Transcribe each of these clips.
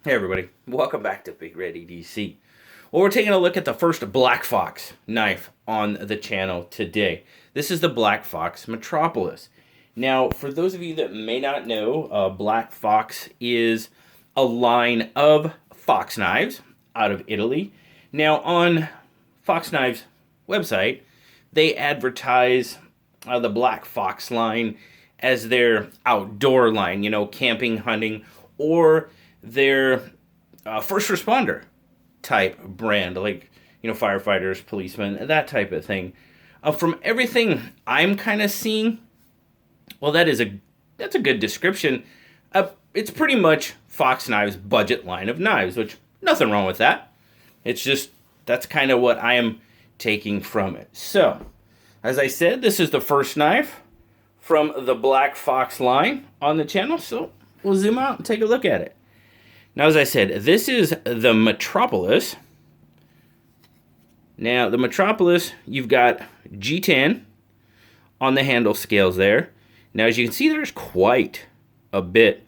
Hey everybody, welcome back to BigRedEDC. Well, we're taking a look at the first Black Fox knife on the channel today. This is the Black Fox Metropolis. Now, for those of you that may not know, Black Fox is a line of fox knives out of Italy. Now, on Fox Knives website, they advertise the Black Fox line as their outdoor line, you know, camping, hunting, or their first responder type brand, like, you know, firefighters, policemen, that type of thing. From everything I'm kind of seeing, well, that's a good description. It's pretty much Fox Knives' budget line of knives, which nothing wrong with that. It's just that's kind of what I am taking from it. So, as I said, this is the first knife from the Black Fox line on the channel. So we'll zoom out and take a look at it. Now, as I said, this is the Metropolis. Now, the Metropolis, you've got G10 on the handle scales there. Now, as you can see, there's quite a bit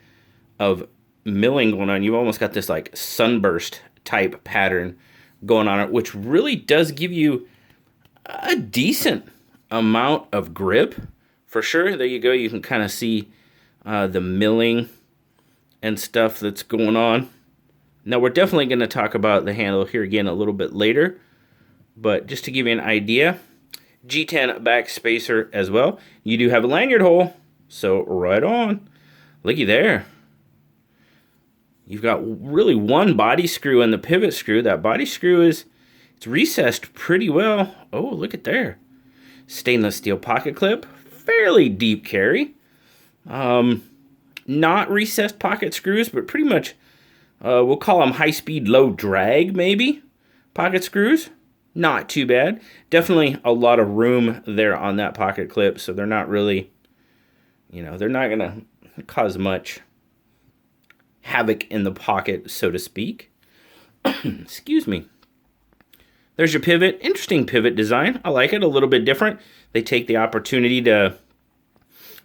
of milling going on. You've almost got this like sunburst type pattern going on it, which really does give you a decent amount of grip for sure. There you go. You can kind of see the milling and stuff that's going on. Now, we're definitely going to talk about the handle here again a little bit later, but just to give you an idea, G10 back spacer as well. You do have a lanyard hole, so right on. Looky there. You've got really one body screw and the pivot screw. That body screw it's recessed pretty well. Oh, look at there. Stainless steel pocket clip, fairly deep carry. Not recessed pocket screws, but pretty much, we'll call them high-speed, low-drag, maybe, pocket screws. Not too bad. Definitely a lot of room there on that pocket clip, so they're not really, you know, they're not going to cause much havoc in the pocket, so to speak. Excuse me. There's your pivot. Interesting pivot design. I like it. A little bit different. They take the opportunity to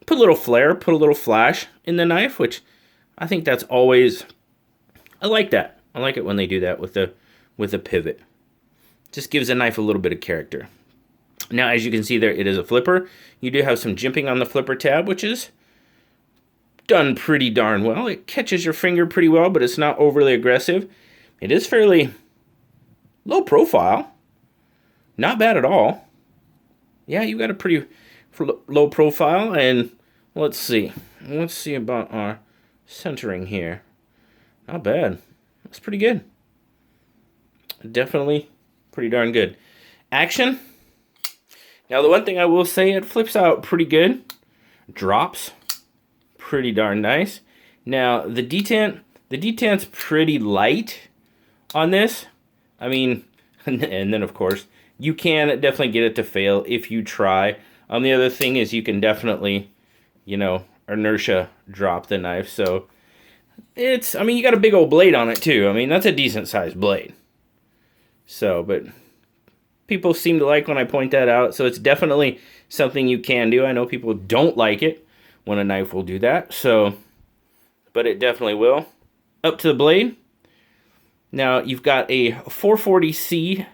put a little flair, put a little flash in the knife, which I think that's always, I like that. I like it when they do that with the pivot. Just gives a knife a little bit of character. Now, as you can see there, it is a flipper. You do have some jimping on the flipper tab, which is done pretty darn well. It catches your finger pretty well, but it's not overly aggressive. It is fairly low profile. Not bad at all. Yeah, you got a pretty low profile, and let's see about our centering here. Not bad. That's pretty good. Definitely pretty darn good. Action. Now, the one thing I will say, it flips out pretty good. Drops pretty darn nice. Now, the detent's pretty light on this. I mean, and then of course, you can definitely get it to fail if you try. The other thing is you can definitely, you know, inertia drop the knife. So it's, I mean, you got a big old blade on it too. I mean, that's a decent sized blade. So, but people seem to like when I point that out. So it's definitely something you can do. I know people don't like it when a knife will do that. So, but it definitely will. Up to the blade. Now you've got a 440C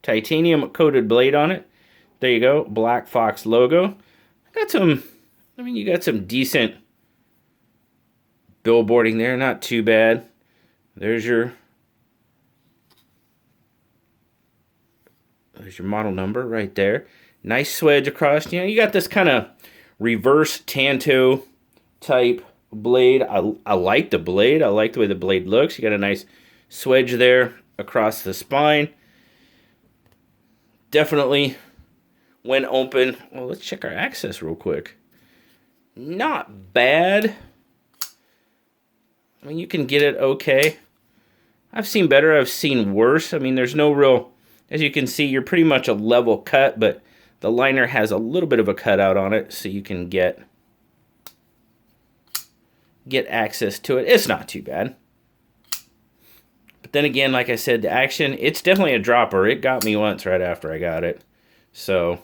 titanium coated blade on it. There you go, Black Fox logo. You got some decent billboarding there, not too bad. There's your model number right there. Nice swedge across. You know, you got this kind of reverse Tanto type blade. I like the blade. I like the way the blade looks. You got a nice swedge there across the spine. Definitely, when open, well, let's check our access real quick. Not bad. I mean, you can get it okay. I've seen better, I've seen worse. I mean, there's no real, as you can see, you're pretty much a level cut, but the liner has a little bit of a cutout on it, so you can get access to it. It's not too bad. But then again, like I said, the action, it's definitely a dropper. It got me once right after I got it. So,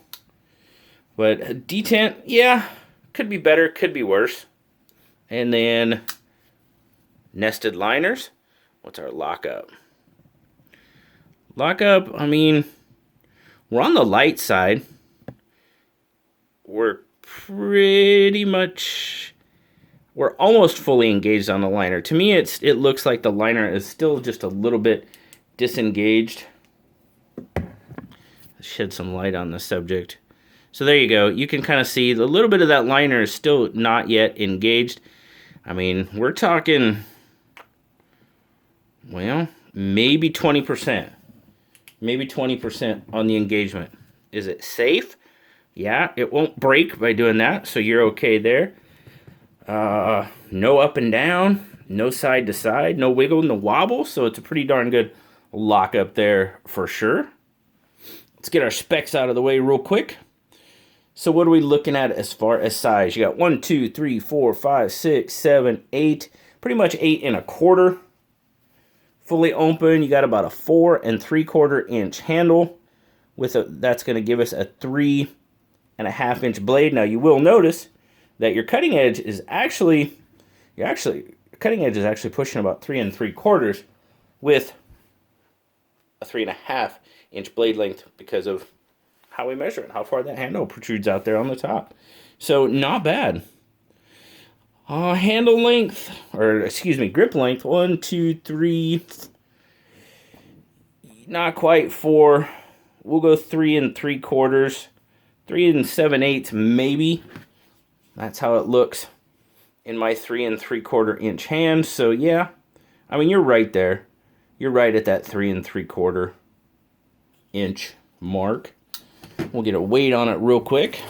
but detent, yeah, could be better, could be worse. And then nested liners. What's our lockup? Lockup, I mean, we're on the light side. We're almost fully engaged on the liner. To me, it looks like the liner is still just a little bit disengaged. Shed some light on the subject. So there you go. You can kind of see a little bit of that liner is still not yet engaged. I mean, we're talking, well, maybe 20%. Maybe 20% on the engagement. Is it safe? Yeah, it won't break by doing that, so you're okay there. No up and down, no side to side, no wiggle, no wobble, so it's a pretty darn good lockup there for sure. Let's get our specs out of the way real quick. So what are we looking at as far as size? You got 1, 2, 3, 4, 5, 6, 7, 8, pretty much 8 1/4. Fully open, you got about a 4 3/4 inch handle. That's going to give us a 3 1/2 inch blade. Now you will notice that your cutting edge is actually pushing about 3 3/4 with a 3 1/2 inch blade length because of how we measure it, how far that handle protrudes out there on the top. So not bad. Handle length, or excuse me, grip length, 1, 2, 3, not quite 4. We'll go 3 3/4, 3 7/8 maybe. That's how it looks in my 3 3/4 inch hand. So yeah, I mean, you're right there. You're right at that 3 3/4 inch mark. We'll get a weight on it real quick.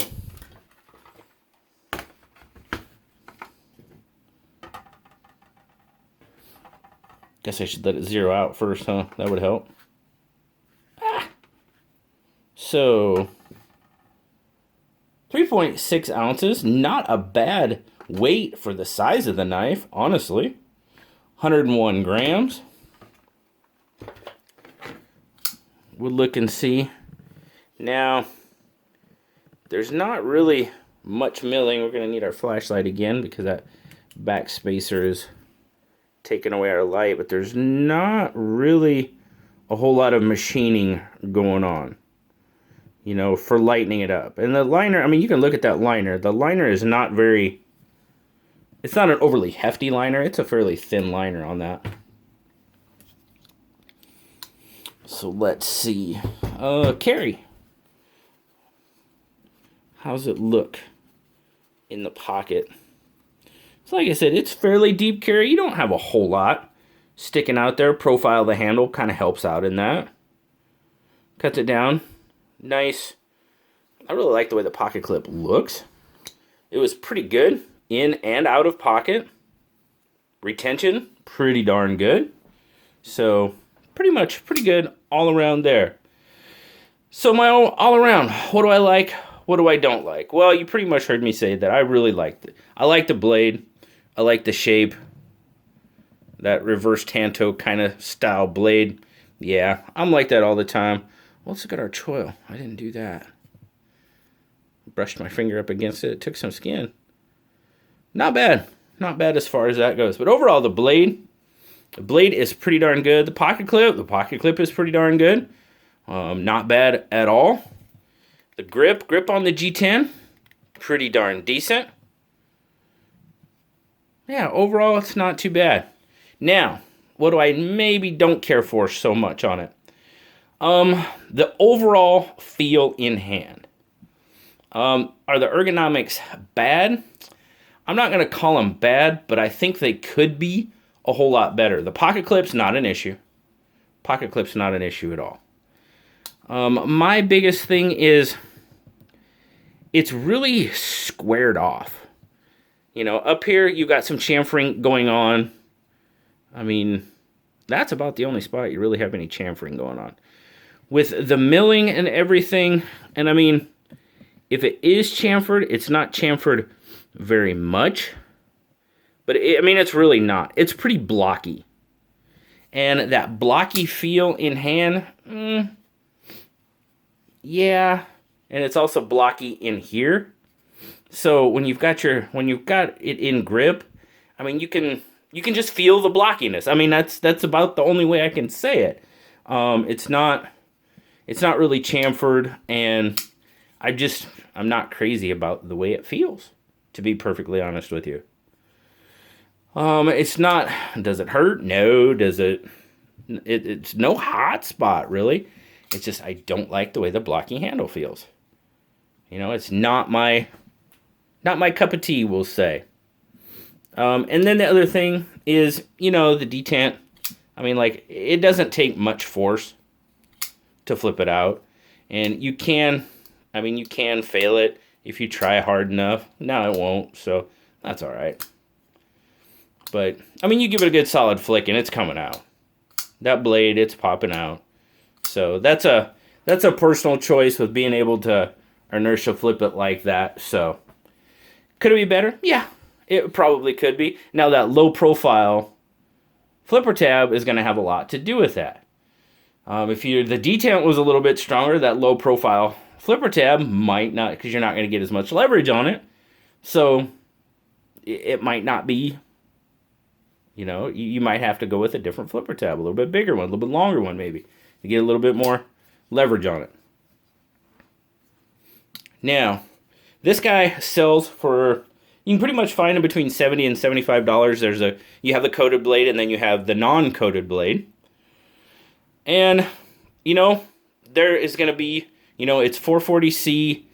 Guess I should let it zero out first, huh? That would help. So, 3.6 ounces. Not a bad weight for the size of the knife, honestly. 101 grams. We'll look and see. Now, there's not really much milling. We're going to need our flashlight again because that back spacer is taking away our light, but there's not really a whole lot of machining going on, you know, for lightening it up. And the liner, I mean, you can look at that liner. The liner is not very, it's not an overly hefty liner. It's a fairly thin liner on that. So let's see. Carry. How's it look in the pocket? So like I said, it's fairly deep carry. You don't have a whole lot sticking out there. Profile of the handle kind of helps out in that. Cuts it down. Nice. I really like the way the pocket clip looks. It was pretty good in and out of pocket. Retention, pretty darn good. So pretty good all around there. So my all around, what do I like? What do I don't like? Well, you pretty much heard me say that I really liked it. I like the blade. I like the shape. That reverse tanto kind of style blade. Yeah, I'm like that all the time. Let's look at our choil. I didn't do that. Brushed my finger up against it. It took some skin. Not bad. Not bad as far as that goes. But overall, the blade is pretty darn good. The pocket clip is pretty darn good. Not bad at all. The grip on the G10, pretty darn decent. Yeah, overall, it's not too bad. Now, what do I maybe don't care for so much on it? The overall feel in hand. Are the ergonomics bad? I'm not going to call them bad, but I think they could be a whole lot better. The pocket clip's not an issue. Pocket clip's not an issue at all. My biggest thing is it's really squared off. You know, up here you got some chamfering going on. I mean, that's about the only spot you really have any chamfering going on. With the milling and everything, and I mean, if it is chamfered, it's not chamfered very much. But I mean, it's really not. It's pretty blocky. And that blocky feel in hand, yeah. And it's also blocky in here. So when you've got it in grip, I mean, you can you can just feel the blockiness. I mean, that's about the only way I can say it. It's not really chamfered, and I'm not crazy about the way it feels, to be perfectly honest with you. It's not, does it hurt? No. Does it, it's no hot spot, really. It's just, I don't like the way the blocky handle feels. You know, it's not my cup of tea, we'll say. And then the other thing is, you know, the detent. I mean, like, it doesn't take much force to flip it out. And you can fail it if you try hard enough. No, it won't, so that's all right. But, I mean, you give it a good solid flick and it's coming out. That blade, it's popping out. So that's a personal choice with being able to inertia flip it like that. So, could it be better? Yeah, it probably could be. Now, that low profile flipper tab is going to have a lot to do with that. If the detent was a little bit stronger, that low profile flipper tab might not, because you're not going to get as much leverage on it. So it might not be, you know, you might have to go with a different flipper tab, a little bit bigger one, a little bit longer one maybe, to get a little bit more leverage on it. Now, this guy sells for, you can pretty much find him between $70 and $75. You have the coated blade and then you have the non-coated blade. And, you know, there is going to be, you know, it's 440C.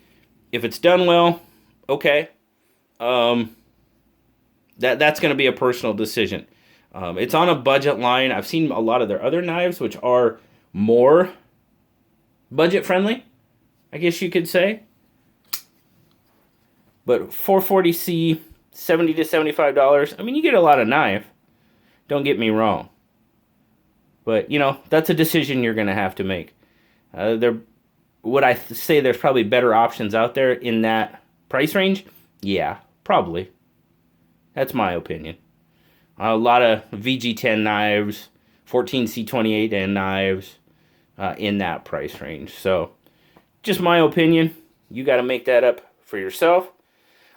If it's done well, okay. That's going to be a personal decision. It's on a budget line. I've seen a lot of their other knives, which are more budget friendly, I guess you could say. But 440C, $70 to $75. I mean, you get a lot of knife. Don't get me wrong. But, you know, that's a decision you're going to have to make. Would I say there's probably better options out there in that price range? Yeah, probably. That's my opinion. A lot of VG10 knives, 14C28N knives in that price range. So, just my opinion. You got to make that up for yourself.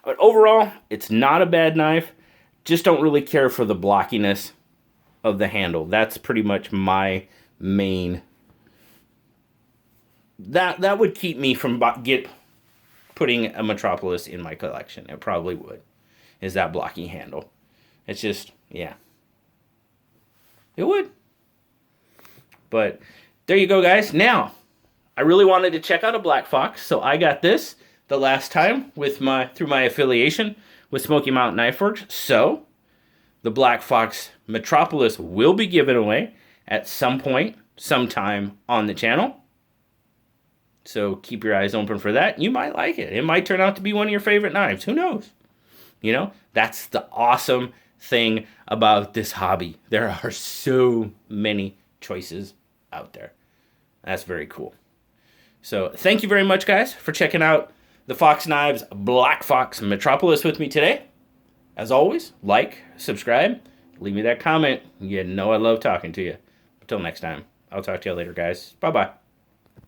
But overall, it's not a bad knife. Just don't really care for the blockiness of the handle. That's pretty much my main. That would keep me from putting a Metropolis in my collection. It probably would. Is that blocky handle. It's just, yeah. It would. But there you go, guys. Now, I really wanted to check out a Black Fox, so I got this the last time through my affiliation with Smoky Mountain Knife Works. So, the Black Fox Metropolis will be given away at some point, sometime on the channel. So keep your eyes open for that. You might like it. It might turn out to be one of your favorite knives. Who knows? You know, that's the awesome thing about this hobby. There are so many choices out there. That's very cool. So thank you very much, guys, for checking out the Fox Knives Black Fox Metropolis with me today. As always, like, subscribe, leave me that comment. You know I love talking to you. Until next time, I'll talk to you later, guys. Bye-bye.